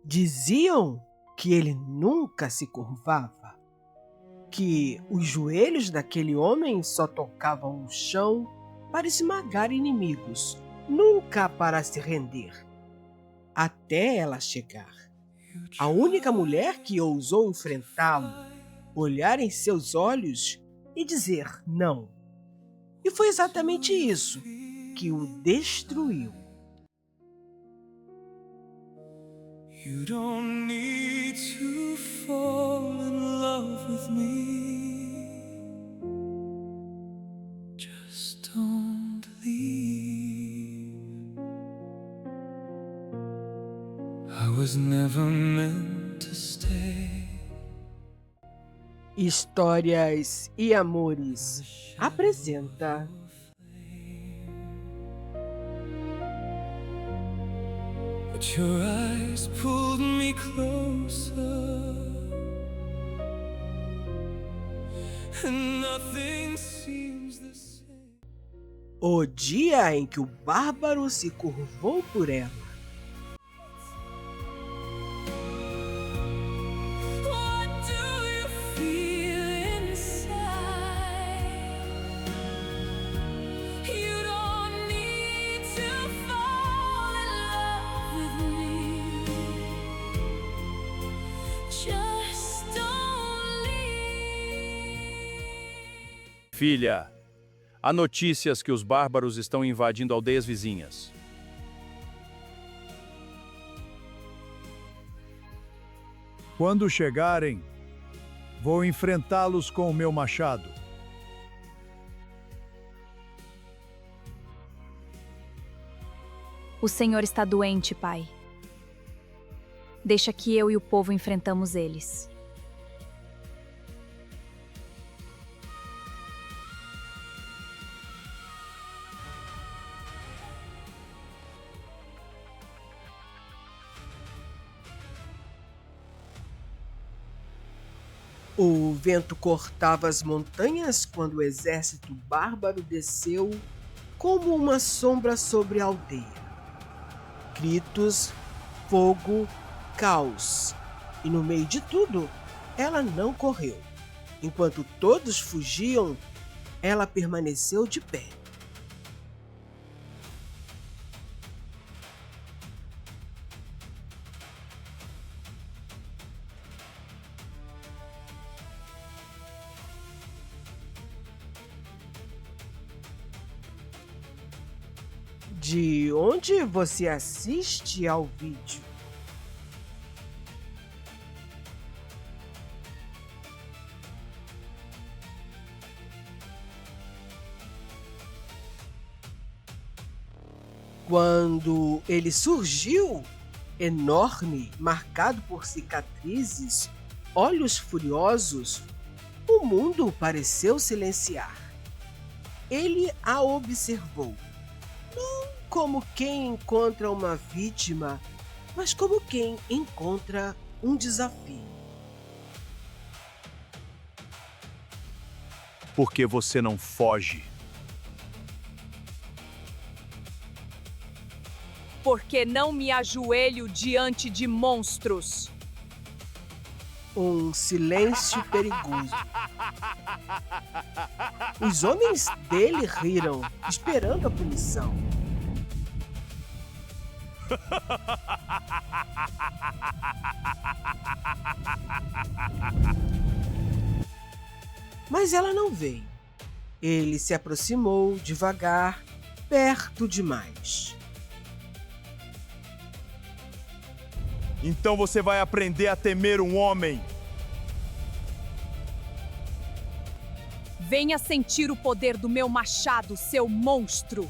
Diziam que ele nunca se curvava, que os joelhos daquele homem só tocavam o chão para esmagar inimigos, nunca para se render, até ela chegar. A única mulher que ousou enfrentá-lo, olhar em seus olhos e dizer não. E foi exatamente isso que o destruiu. You don't need to fall in love with me. Just don't leave. I was never meant to stay. Histórias e Amores apresenta But your eyes pulled me closer, and nothing seems the same. o dia em que o bárbaro se curvou por ela. What do you feel inside? You don't need to fall in love with me. Just don't leave. Filha, há notícias que os bárbaros estão invadindo aldeias vizinhas. Quando chegarem, vou enfrentá-los com o meu machado. O Senhor está doente, pai. Deixa que eu e o povo enfrentamos eles. O vento cortava as montanhas quando o exército bárbaro desceu como uma sombra sobre a aldeia. Gritos, fogo, caos. E no meio de tudo, ela não correu. Enquanto todos fugiam, ela permaneceu de pé. De onde você assiste ao vídeo? Quando ele surgiu, enorme, marcado por cicatrizes, olhos furiosos, o mundo pareceu silenciar. Ele a observou, não como quem encontra uma vítima, mas como quem encontra um desafio. Por que você não foge? Porque não me ajoelho diante de monstros. Um silêncio perigoso. Os homens dele riram, esperando a punição. Mas ela não veio. Ele se aproximou devagar, perto demais. Então você vai aprender a temer um homem. Venha sentir o poder do meu machado, seu monstro.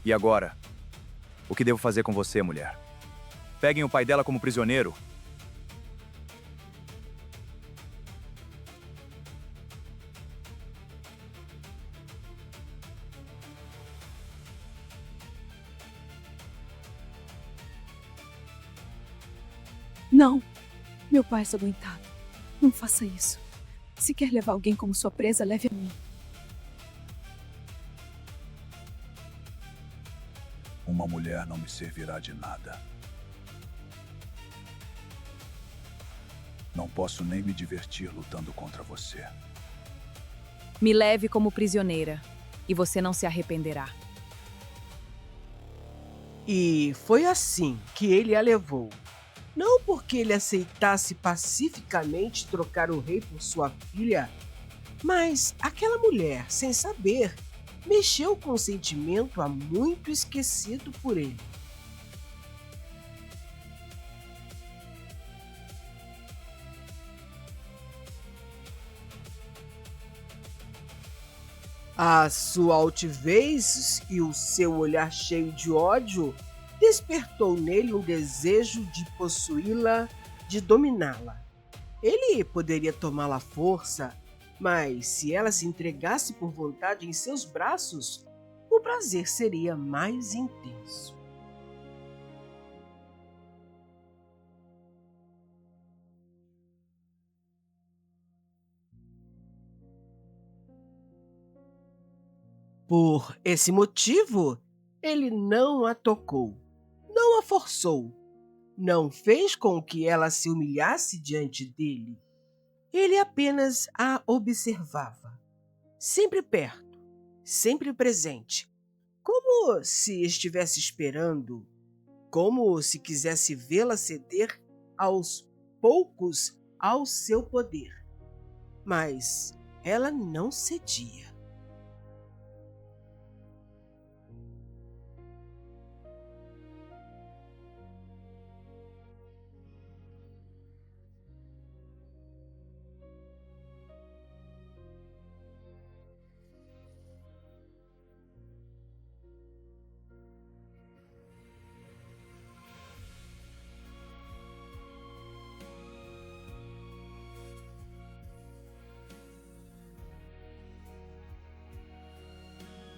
E agora? O que devo fazer com você, mulher? Peguem o pai dela como prisioneiro. Não, meu pai é adoentado. Não faça isso. Se quer levar alguém como sua presa, leve a mim. Uma mulher não me servirá de nada. Não posso nem me divertir lutando contra você. Me leve como prisioneira, e você não se arrependerá. E foi assim que ele a levou. Não porque ele aceitasse pacificamente trocar o rei por sua filha, mas aquela mulher, sem saber, mexeu com um sentimento há muito esquecido por ele. A sua altivez e o seu olhar cheio de ódio despertou nele um desejo de possuí-la, de dominá-la. Ele poderia tomá-la à força, mas se ela se entregasse por vontade em seus braços, o prazer seria mais intenso. Por esse motivo, ele não a tocou, não a forçou, não fez com que ela se humilhasse diante dele. Ele apenas a observava, sempre perto, sempre presente, como se estivesse esperando, como se quisesse vê-la ceder aos poucos ao seu poder. Mas ela não cedia.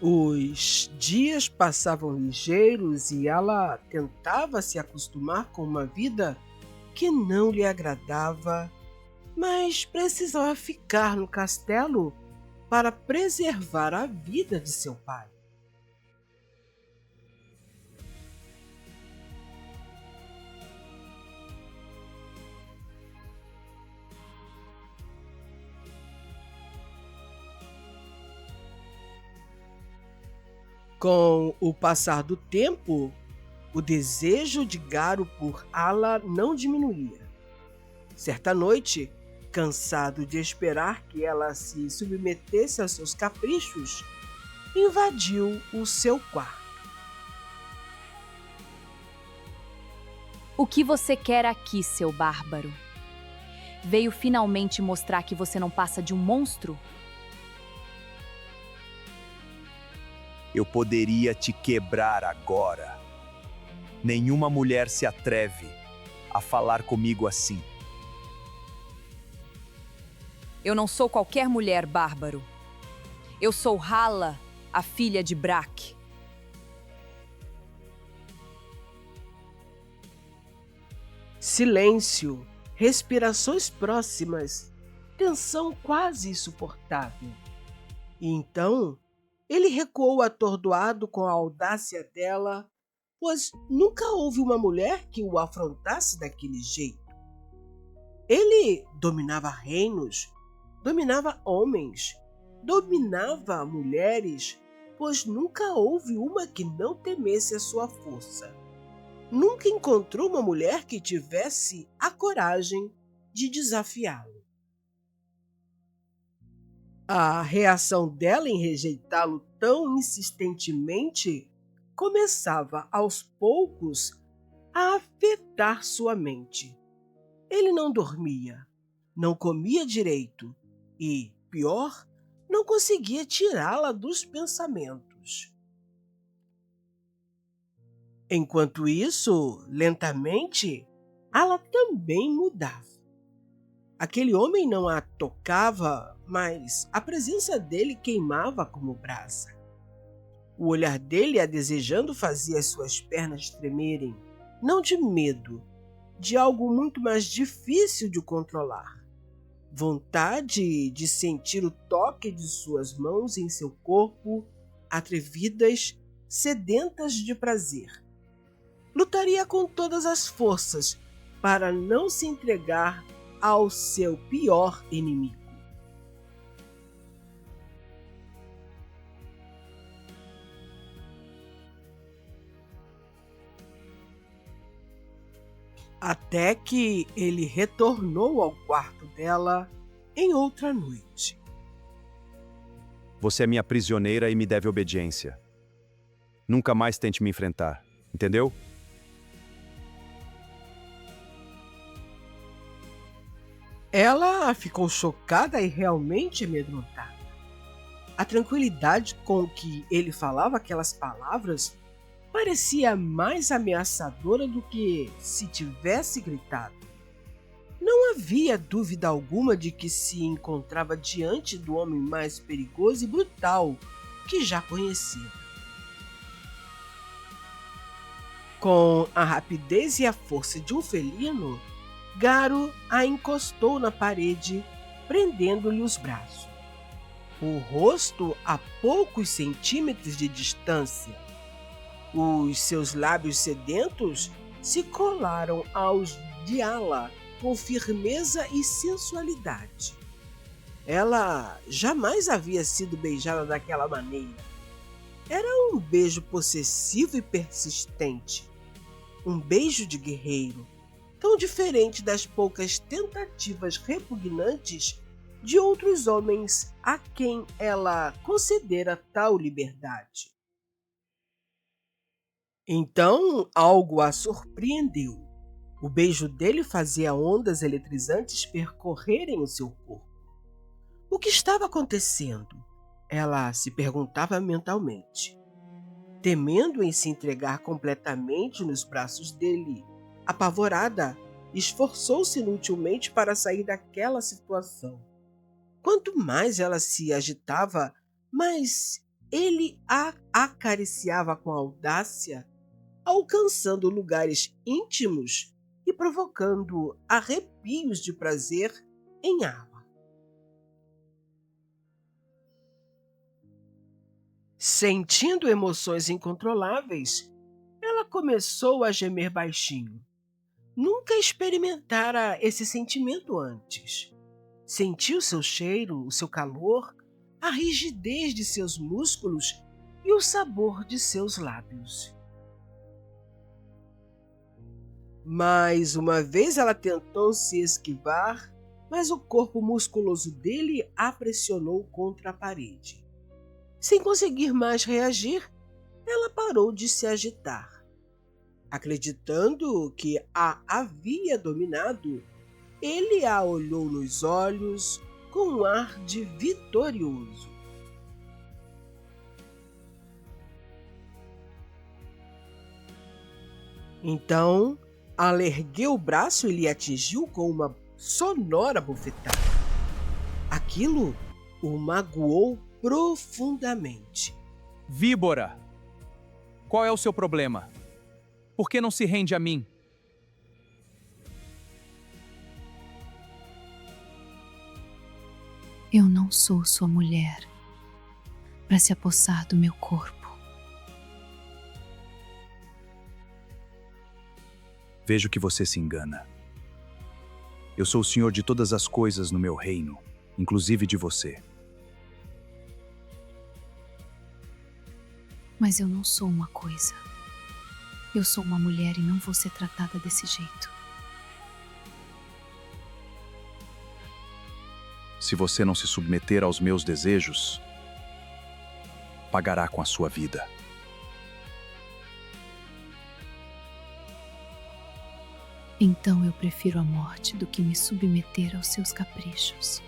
Os dias passavam ligeiros e ela tentava se acostumar com uma vida que não lhe agradava, mas precisava ficar no castelo para preservar a vida de seu pai. Com o passar do tempo, o desejo de Garo por Ala não diminuía. Certa noite, cansado de esperar que ela se submetesse a seus caprichos, invadiu o seu quarto. O que você quer aqui, seu bárbaro? Veio finalmente mostrar que você não passa de um monstro? Eu poderia te quebrar agora. Nenhuma mulher se atreve a falar comigo assim. Eu não sou qualquer mulher, bárbaro. Eu sou Hala, a filha de Braque. Silêncio, respirações próximas, tensão quase insuportável. E então, ele recuou atordoado com a audácia dela, pois nunca houve uma mulher que o afrontasse daquele jeito. Ele dominava reinos, dominava homens, dominava mulheres, pois nunca houve uma que não temesse a sua força. Nunca encontrou uma mulher que tivesse a coragem de desafiá-lo. A reação dela em rejeitá-lo tão insistentemente começava aos poucos a afetar sua mente. Ele não dormia, não comia direito e, pior, não conseguia tirá-la dos pensamentos. Enquanto isso, lentamente, ela também mudava. Aquele homem não a tocava, mas a presença dele queimava como brasa. O olhar dele a desejando fazia as suas pernas tremerem, não de medo, de algo muito mais difícil de controlar. Vontade de sentir o toque de suas mãos em seu corpo, atrevidas, sedentas de prazer. Lutaria com todas as forças para não se entregar ao seu pior inimigo. Até que ele retornou ao quarto dela em outra noite. Você é minha prisioneira e me deve obediência. Nunca mais tente me enfrentar, entendeu? Ela ficou chocada e realmente amedrontada. A tranquilidade com que ele falava aquelas palavras parecia mais ameaçadora do que se tivesse gritado. Não havia dúvida alguma de que se encontrava diante do homem mais perigoso e brutal que já conhecia. Com a rapidez e a força de um felino, Garo a encostou na parede, prendendo-lhe os braços. O rosto a poucos centímetros de distância. Os seus lábios sedentos se colaram aos de Ala com firmeza e sensualidade. Ela jamais havia sido beijada daquela maneira. Era um beijo possessivo e persistente. Um beijo de guerreiro, tão diferente das poucas tentativas repugnantes de outros homens a quem ela concedera tal liberdade. Então algo a surpreendeu. O beijo dele fazia ondas eletrizantes percorrerem o seu corpo. O que estava acontecendo? Ela se perguntava mentalmente. Temendo em se entregar completamente nos braços dele, apavorada, esforçou-se inutilmente para sair daquela situação. Quanto mais ela se agitava, mais ele a acariciava com audácia, alcançando lugares íntimos e provocando arrepios de prazer em Ala. Sentindo emoções incontroláveis, ela começou a gemer baixinho. Nunca experimentara esse sentimento antes. Sentiu seu cheiro, o seu calor, a rigidez de seus músculos e o sabor de seus lábios. Mais uma vez ela tentou se esquivar, mas o corpo musculoso dele a pressionou contra a parede. Sem conseguir mais reagir, ela parou de se agitar. Acreditando que a havia dominado, ele a olhou nos olhos com um ar de vitorioso. Então, ela ergueu o braço e lhe atingiu com uma sonora bofetada. Aquilo o magoou profundamente. Víbora! Qual é o seu problema? Por que não se rende a mim? Eu não sou sua mulher para se apossar do meu corpo. Vejo que você se engana. Eu sou o senhor de todas as coisas no meu reino, inclusive de você. Mas eu não sou uma coisa. Eu sou uma mulher e não vou ser tratada desse jeito. Se você não se submeter aos meus desejos, pagará com a sua vida. Então eu prefiro a morte do que me submeter aos seus caprichos.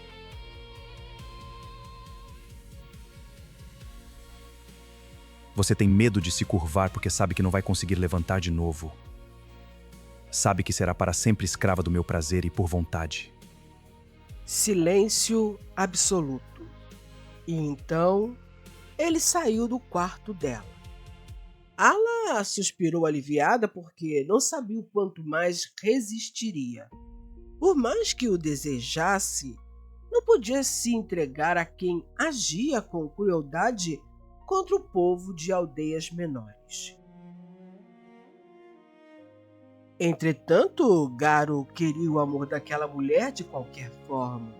Você tem medo de se curvar porque sabe que não vai conseguir levantar de novo. Sabe que será para sempre escrava do meu prazer e por vontade. Silêncio absoluto. E então ele saiu do quarto dela. Ala suspirou aliviada porque não sabia o quanto mais resistiria. Por mais que o desejasse, não podia se entregar a quem agia com crueldade contra o povo de aldeias menores. Entretanto, Garo queria o amor daquela mulher de qualquer forma.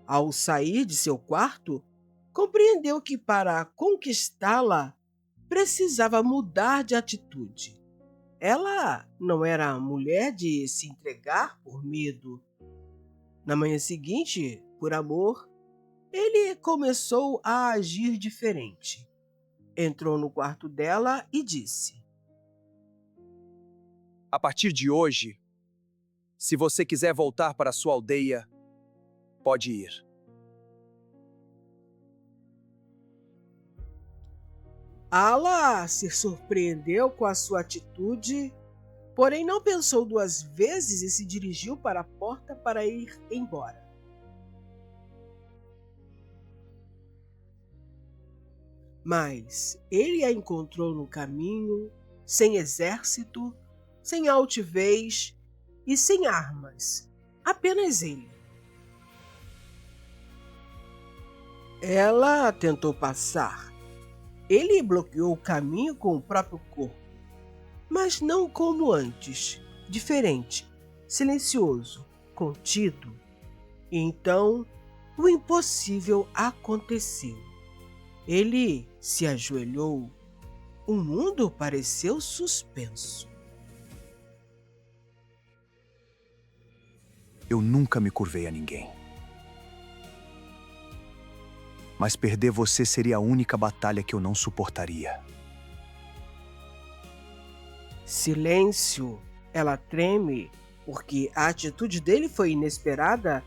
Ao sair de seu quarto, compreendeu que para conquistá-la precisava mudar de atitude. Ela não era a mulher de se entregar por medo. Na manhã seguinte, por amor, ele começou a agir diferente. Entrou no quarto dela e disse: A partir de hoje, se você quiser voltar para sua aldeia, pode ir. Ala se surpreendeu com a sua atitude, porém não pensou duas vezes e se dirigiu para a porta para ir embora. Mas ele a encontrou no caminho, sem exército, sem altivez e sem armas, apenas ele. Ela tentou passar. Ele bloqueou o caminho com o próprio corpo, mas não como antes, diferente, silencioso, contido. E então, o impossível aconteceu. Ele se ajoelhou. O mundo pareceu suspenso. Eu nunca me curvei a ninguém. Mas perder você seria a única batalha que eu não suportaria. Silêncio. Ela treme, porque a atitude dele foi inesperada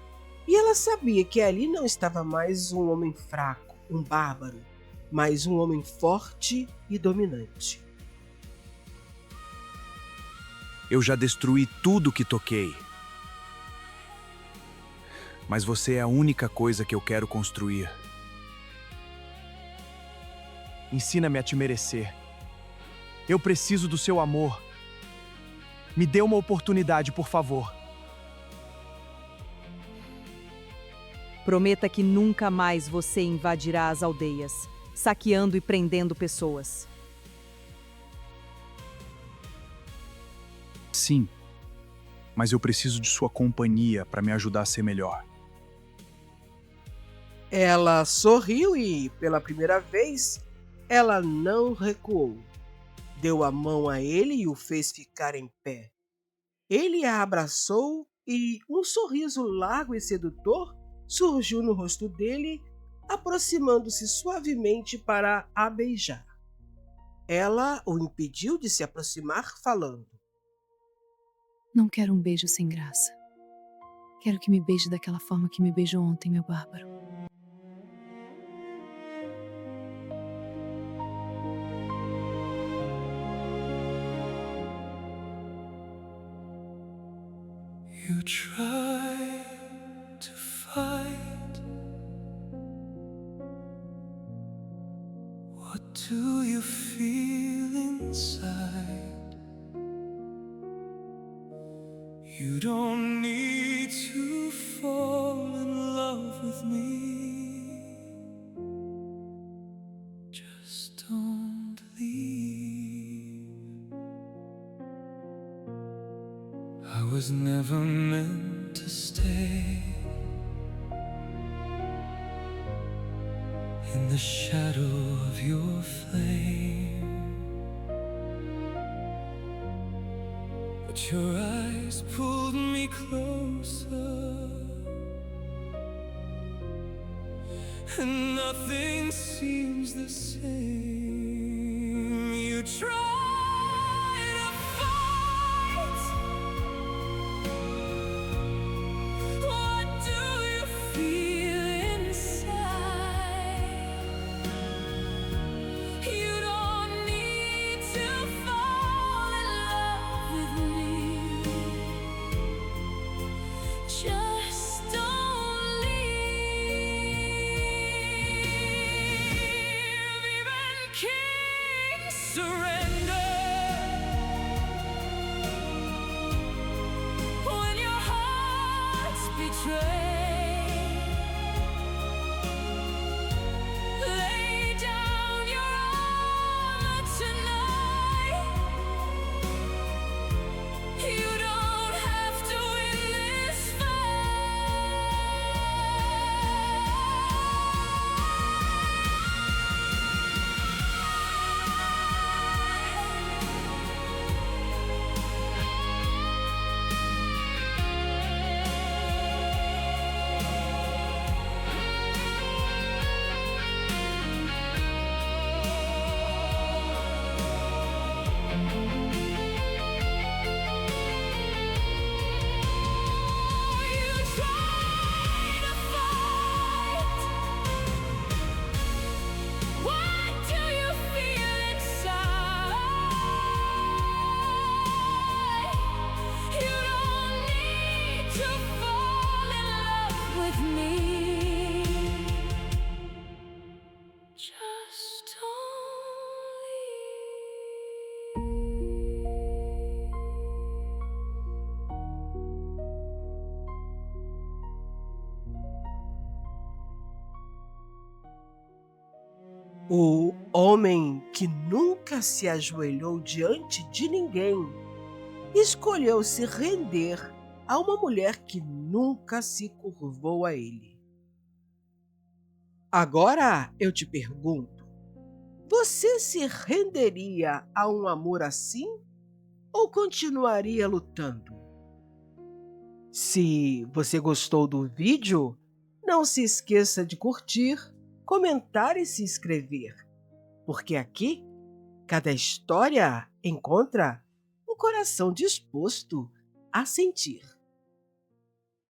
e ela sabia que ali não estava mais um homem fraco, um bárbaro, mas um homem forte e dominante. Eu já destruí tudo que toquei. Mas você é a única coisa que eu quero construir. Ensina-me a te merecer. Eu preciso do seu amor. Me dê uma oportunidade, por favor. Prometa que nunca mais você invadirá as aldeias, saqueando e prendendo pessoas. Sim, mas eu preciso de sua companhia para me ajudar a ser melhor. Ela sorriu e, pela primeira vez, ela não recuou. Deu a mão a ele e o fez ficar em pé. Ele a abraçou e um sorriso largo e sedutor surgiu no rosto dele, aproximando-se suavemente para a beijar. Ela o impediu de se aproximar, falando: Não quero um beijo sem graça. Quero que me beije daquela forma que me beijou ontem, meu bárbaro. You try to fight. What do you feel inside? You don't need to fall in love with me. Just don't leave. I was never meant to stay in the shadow of your flame, but your eyes pulled me closer, and nothing seems the same. You try to fight. What do you feel inside? You don't surrender. When your heart's betrayed, lay down your armor tonight. You don't have to win this O homem que nunca se ajoelhou diante de ninguém escolheu se render a uma mulher que nunca se curvou a ele. Agora eu te pergunto, você se renderia a um amor assim ou continuaria lutando? Se você gostou do vídeo, não se esqueça de curtir, comentar e se inscrever, porque aqui cada história encontra um coração disposto a sentir.